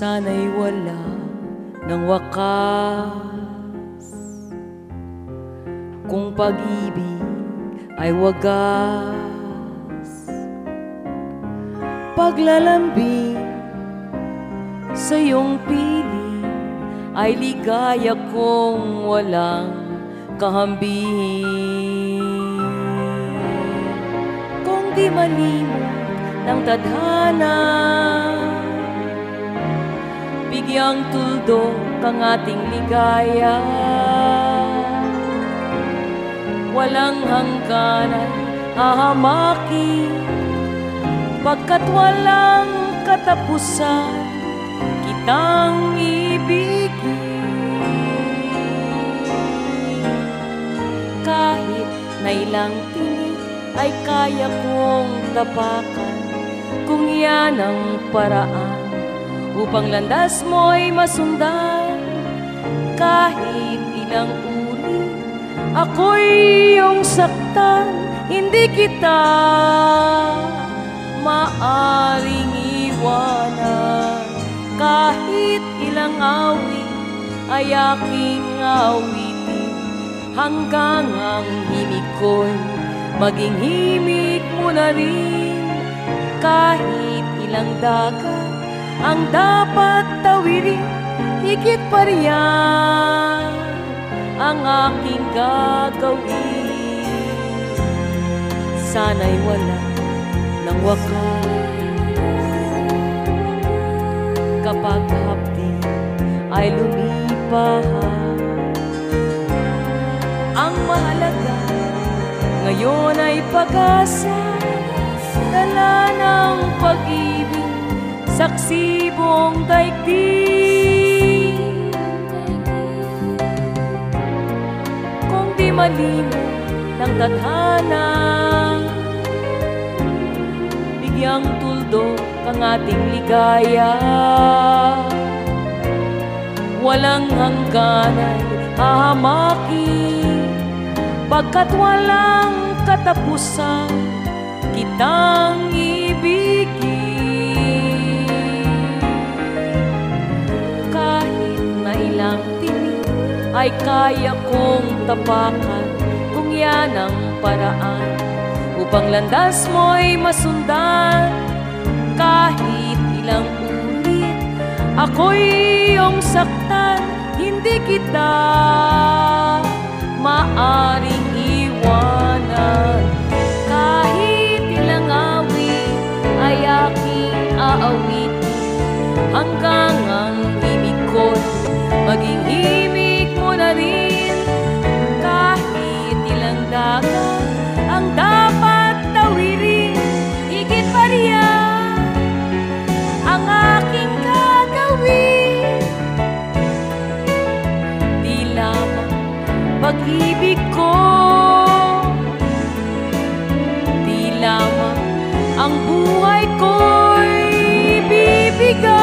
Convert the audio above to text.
sana'y wala ng wakas. Kung pag-ibig ay wagas, paglalambing sa iyong piling ay ligaya kong walang kahambing. Kung di malimot ng tadhana, bigyang tuldok ang ating ligaya. Walang hangganan ahamakin, pagkat walang katapusan kitang ibigin. Kahit na ilang tinig ay kaya kong tapakan, kung yan ang paraan upang landas mo'y masundan. Kahit ilang ulit ako'y iyong saktan, hindi kita maaring iwanan. Kahit ilang awit ay aking awitin, hanggang ang himig ko'y maging himig mo na rin. Kahit ilang dagat ang dapat tawirin, higit pa riyan ang aking gagawin. Sana'y wala ng wakas, kapag hapdi ay lumipas. Ang mahalaga ngayon ay pag-asa, dala ng pag-ibig, saksi buong daigdig. Kung di malimot ng tadhana, bigyang tuldok ang ating ligaya. Walang hangganan ahamakin, pagkat walang katapusan kitang ibigin. Kahit na ilang tinig ay kaya kong tapakan, kung yan ang paraan upang landas mo'y masundan. Kahit ilang ulit ako'y iyong saktan, hindi kita maaring iwanan. Kahit ilang awit ay aking aawitin, hanggang ang himig ko'y maging himig mo na rin. Kahit ilang dagat ang dapat tawirin, higit pa riyan ang aking gagawin. Di lamang pag-ibig ko, di lamang ang buhay ko'y bibigay.